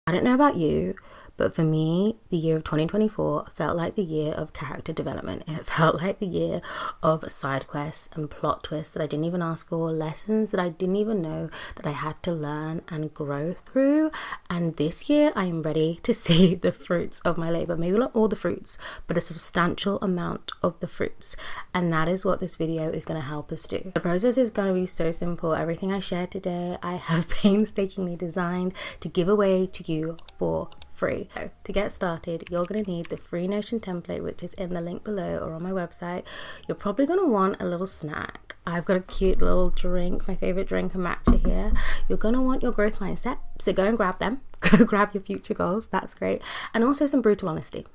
I don't know about you, but for me, the year of 2024 felt like the year of character development. It felt like the year of side quests and plot twists that I didn't even ask for, lessons that I didn't even know that I had to learn and grow through. And this year, I am ready to see the fruits of my labor. Maybe not all the fruits, but a substantial amount of the fruits. And that is what this video is going to help us do. The process is going to be so simple. Everything I shared today, I have painstakingly designed to give away to you for free. So to get started, you're going to need the free Notion template, which is in the link below or on my website. You're probably going to want a little snack. I've got a cute little drink, my favorite drink, a matcha here. You're going to want your growth mindset, so go and grab them. Go grab your future goals, that's great. And also some brutal honesty.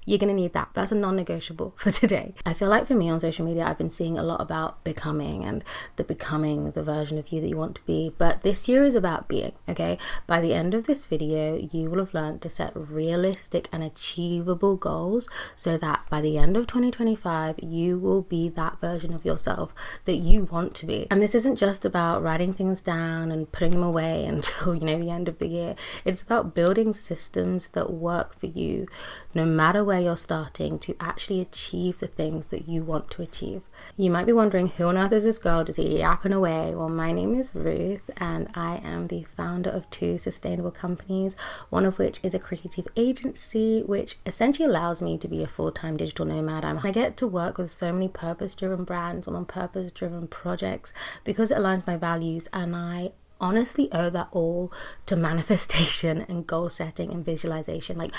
You're going to need that. That's a non-negotiable for today. I feel like for me on social media, I've been seeing a lot about becoming and becoming the version of you that you want to be. But this year is about being, okay? By the end of this video, you will have learned to set realistic and achievable goals so that by the end of 2025, you will be that version of yourself that you want to be. And this isn't just about writing things down and putting them away until, the end of the year. It's about building systems that work for you, no matter where you're starting, to actually achieve the things that you want to achieve. You might be wondering, who on earth is this girl just yapping away? Well, my name is Ruth and I am the founder of 2 sustainable companies, one of which is a creative agency, which essentially allows me to be a full-time digital nomad. I get to work with so many purpose-driven brands and on purpose-driven projects because it aligns my values, and I honestly owe that all to manifestation and goal setting and visualization.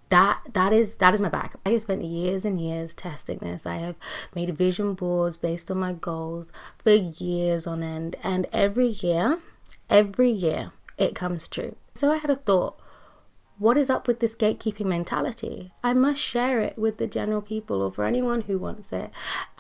That is my bag. I have spent years and years testing this. I have made vision boards based on my goals for years on end, and every year it comes true. So I had a thought, what is up with this gatekeeping mentality? I must share it with the general people, or for anyone who wants it,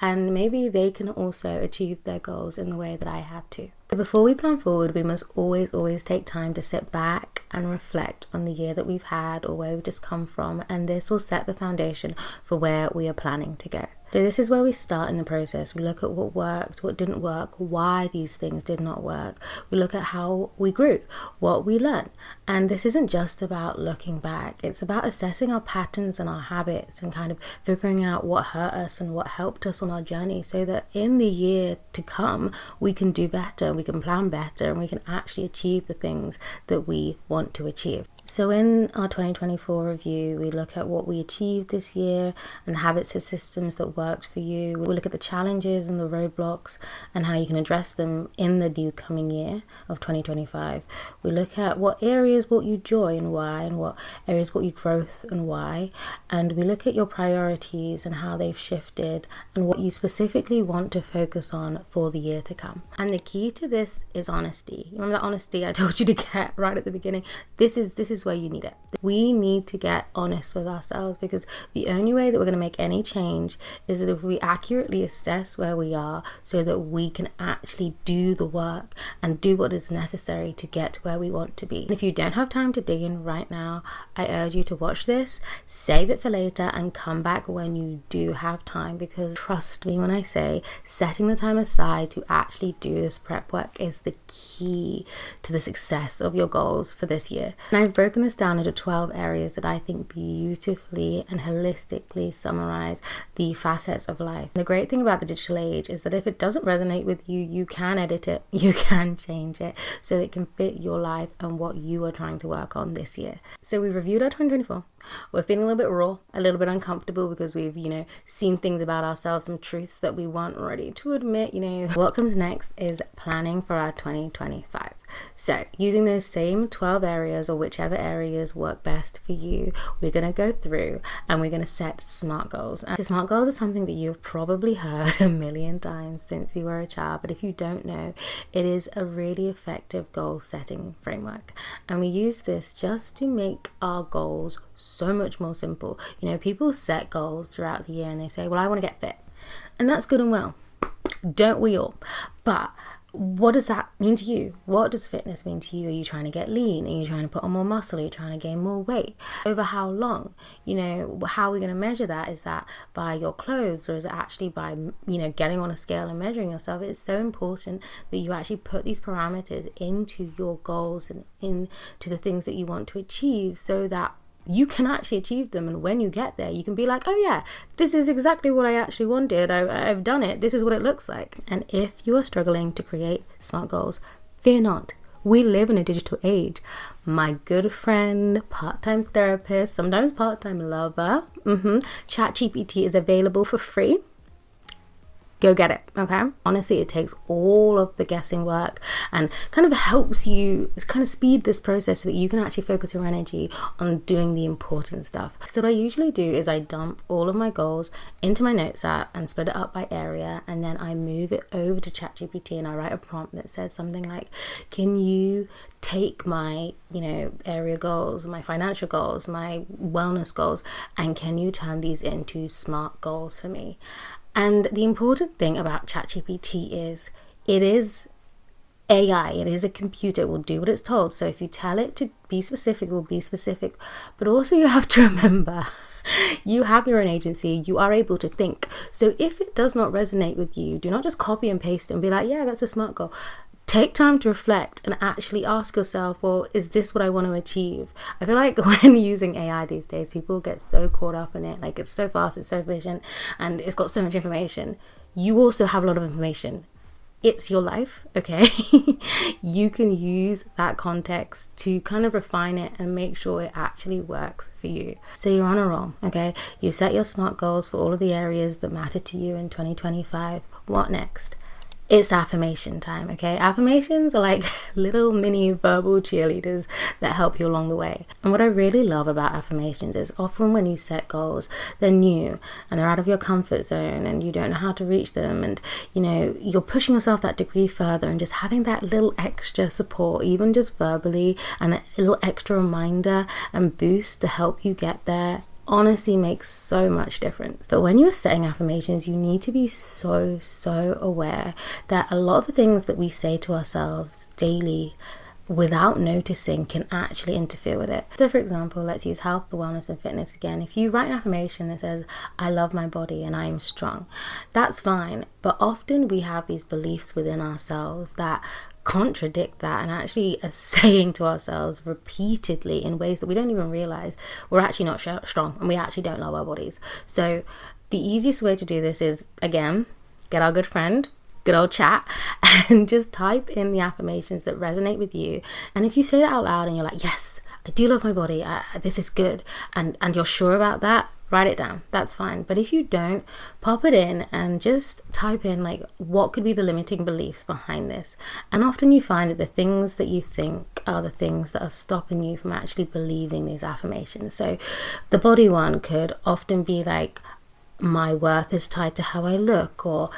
and maybe they can also achieve their goals in the way that I have to. So before we plan forward, we must always take time to sit back and reflect on the year that we've had or where we've just come from, and this will set the foundation for where we are planning to go. So this is where we start in the process. We look at what worked, what didn't work, why these things did not work. We look at how we grew, what we learned. And this isn't just about looking back. It's about assessing our patterns and our habits and kind of figuring out what hurt us and what helped us on our journey, so that in the year to come, we can do better, we can plan better, and we can actually achieve the things that we want to achieve. So in our 2024 review, we look at what we achieved this year and habits and systems that worked for you. We look at the challenges and the roadblocks and how you can address them in the new coming year of 2025. We look at what areas brought you joy and why, and what areas brought you growth and why. And we look at your priorities and how they've shifted and what you specifically want to focus on for the year to come. And the key to this is honesty. You remember that honesty I told you to get right at the beginning? This is where you need it. We need to get honest with ourselves, because the only way that we're going to make any change is that if we accurately assess where we are, so that we can actually do the work and do what is necessary to get to where we want to be. And if you don't have time to dig in right now, I urge you to watch this, save it for later, and come back when you do have time, because trust me when I say setting the time aside to actually do this prep work is the key to the success of your goals for this year. And I've broken this down into 12 areas that I think beautifully and holistically summarize the facets of life. The great thing about the digital age is that if it doesn't resonate with you, you can edit it, you can change it so that it can fit your life and what you are trying to work on this year. So we reviewed our 2024. We're feeling a little bit raw, a little bit uncomfortable, because we've, seen things about ourselves, some truths that we weren't ready to admit. What comes next is planning for our 2025. So using those same 12 areas, or whichever areas work best for you, we're going to go through and we're going to set SMART goals. And SMART goals are something that you've probably heard a million times since you were a child, but if you don't know, it is a really effective goal setting framework. And we use this just to make our goals so much more simple. People set goals throughout the year and they say, well, I want to get fit. And that's good and well. Don't we all? But what does that mean to you? What does fitness mean to you? Are you trying to get lean? Are you trying to put on more muscle? Are you trying to gain more weight? Over how long? How are we going to measure that? Is that by your clothes, or is it actually by, getting on a scale and measuring yourself? It's so important that you actually put these parameters into your goals and into the things that you want to achieve, so that you can actually achieve them. And when you get there, you can be like, oh yeah, this is exactly what I actually wanted. I've done it. This is what it looks like. And if you are struggling to create SMART goals, fear not. We live in a digital age. My good friend, part-time therapist, sometimes part-time lover, ChatGPT is available for free. Go get it, okay? Honestly, it takes all of the guessing work and kind of helps you kind of speed this process so that you can actually focus your energy on doing the important stuff. So what I usually do is I dump all of my goals into my notes app and split it up by area, and then I move it over to ChatGPT and I write a prompt that says something like, can you take my, area goals, my financial goals, my wellness goals, and can you turn these into SMART goals for me? And the important thing about ChatGPT is it is AI, it is a computer, it will do what it's told. So if you tell it to be specific, it will be specific. But also you have to remember, you have your own agency, you are able to think. So if it does not resonate with you, do not just copy and paste it and be like, yeah, that's a SMART goal. Take time to reflect and actually ask yourself, well, is this what I want to achieve? I feel like when using AI these days, people get so caught up in it. Like, it's so fast, it's so efficient, and it's got so much information. You also have a lot of information. It's your life, okay? You can use that context to kind of refine it and make sure it actually works for you. So you're on a roll, okay? You set your SMART goals for all of the areas that matter to you in 2025. What next? It's affirmation time, okay? Affirmations are like little mini verbal cheerleaders that help you along the way. And what I really love about affirmations is often when you set goals, they're new and they're out of your comfort zone and you don't know how to reach them. And, you're pushing yourself that degree further, and just having that little extra support, even just verbally, and a little extra reminder and boost to help you get there, honestly makes so much difference. But when you're setting affirmations, you need to be so aware that a lot of the things that we say to ourselves daily without noticing can actually interfere with it. So for example, let's use health, wellness and fitness again. If you write an affirmation that says, I love my body and I am strong, that's fine. But often we have these beliefs within ourselves that contradict that, and actually are saying to ourselves repeatedly in ways that we don't even realize we're actually not strong and we actually don't love our bodies. So the easiest way to do this is, again, get our good friend, good old chat, and just type in the affirmations that resonate with you. And if you say it out loud and you're like, yes, I do love my body, this is good, and you're sure about that, write it down. That's fine. But if you don't, pop it in and just type in like, what could be the limiting beliefs behind this? And often you find that the things that you think are the things that are stopping you from actually believing these affirmations. So the body one could often be like, my worth is tied to how I look, or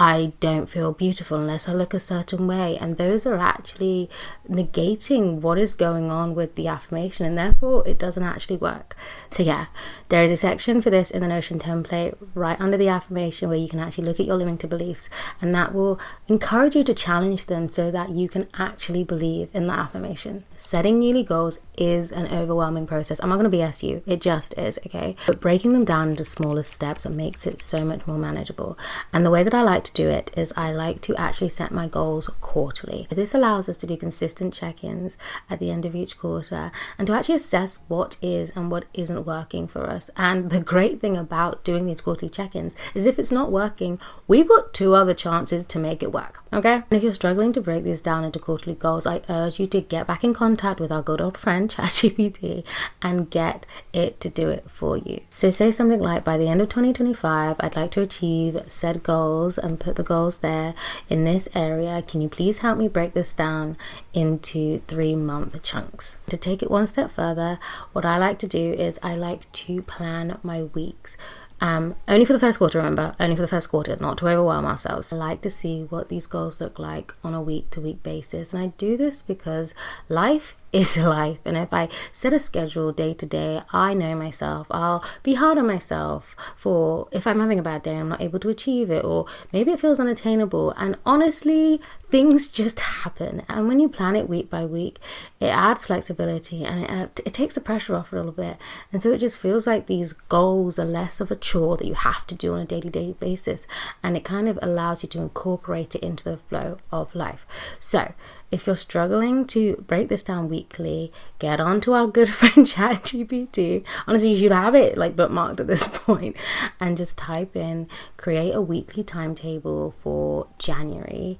I don't feel beautiful unless I look a certain way. And those are actually negating what is going on with the affirmation, and therefore it doesn't actually work. So yeah, there is a section for this in the Notion template right under the affirmation where you can actually look at your limiting beliefs, and that will encourage you to challenge them so that you can actually believe in the affirmation. Setting yearly goals is an overwhelming process. I'm not going to BS you, it just is, okay? But breaking them down into smaller steps makes it so much more manageable. And the way that I like to do it is I like to actually set my goals quarterly. This allows us to do consistent check-ins at the end of each quarter and to actually assess what is and what isn't working for us. And the great thing about doing these quarterly check-ins is if it's not working, we've got 2 other chances to make it work, okay? And if you're struggling to break these down into quarterly goals, I urge you to get back in contact with our good old friend ChatGPT and get it to do it for you. So say something like, by the end of 2025, I'd like to achieve said goals and put the goals there in this area. Can you please help me break this down into 3-month chunks? To take it one step further, what I like to do is I like to plan my weeks. Only for the first quarter, remember, only for the first quarter, not to overwhelm ourselves. I like to see what these goals look like on a week-to-week basis. And I do this because life is life. And if I set a schedule day to day, I know myself. I'll be hard on myself for if I'm having a bad day, I'm not able to achieve it, or maybe it feels unattainable. And honestly, things just happen. And when you plan it week by week, it adds flexibility, and it takes the pressure off a little bit. And so it just feels like these goals are less of a chore that you have to do on a day-to-day basis, and it kind of allows you to incorporate it into the flow of life. So if you're struggling to break this down weekly, get on to our good friend ChatGPT. Honestly, you should have it like bookmarked at this point, and just type in create a weekly timetable for January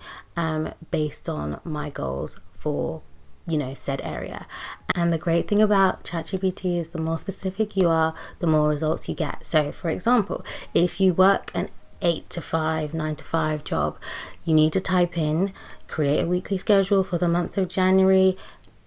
based on my goals for said area. And the great thing about ChatGPT is the more specific you are, the more results you get. So for example, if you work an 8 to 5, 9 to 5 job, you need to type in create a weekly schedule for the month of January,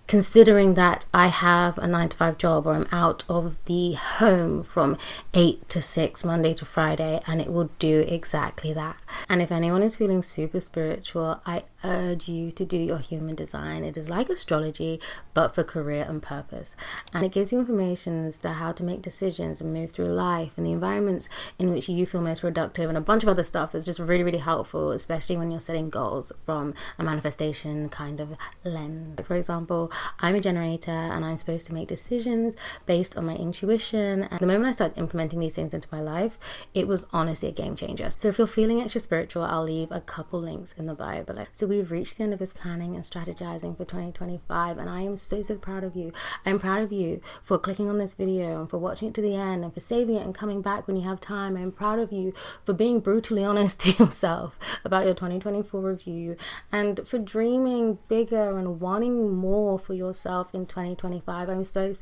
considering that I have a 9 to 5 job, or I'm out of the home from 8 to 6 Monday to Friday, and it will do exactly that. And if anyone is feeling super spiritual, I urge you to do your human design. It is like astrology, but for career and purpose. And it gives you information as to how to make decisions and move through life, and the environments in which you feel most productive, and a bunch of other stuff is just really, really helpful, especially when you're setting goals from a manifestation kind of lens. For example, I'm a generator, and I'm supposed to make decisions based on my intuition. And the moment I started implementing these things into my life, it was honestly a game changer. So if you're feeling extra spiritual, I'll leave a couple links in the bio below. So we've reached the end of this planning and strategizing for 2025, and I am so proud of you. I'm proud of you for clicking on this video and for watching it to the end, and for saving it and coming back when you have time. I'm proud of you for being brutally honest to yourself about your 2024 review, and for dreaming bigger and wanting more for yourself in 2025. I'm so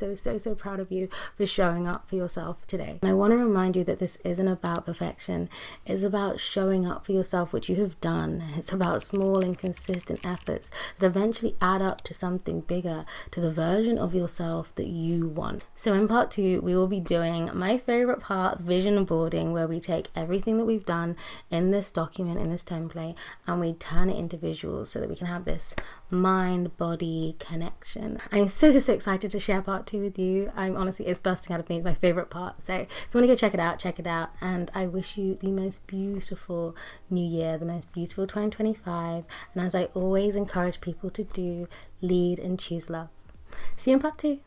proud of you for showing up for yourself today. And I want to remind you that this isn't about perfection. It's about showing up for yourself, which you have done. It's about small and consistent efforts that eventually add up to something bigger, to the version of yourself that you want. So in part 2, we will be doing my favorite part, vision boarding, where we take everything that we've done in this document, in this template, and we turn it into visuals so that we can have this mind-body connection. I'm so excited to share part 2 with you. I'm honestly, it's bursting out of me. It's my favorite part. So if you want to go check it out. And I wish you the most beautiful new year, the most beautiful 2025. And as I always encourage people to do, lead and choose love. See you in part 2.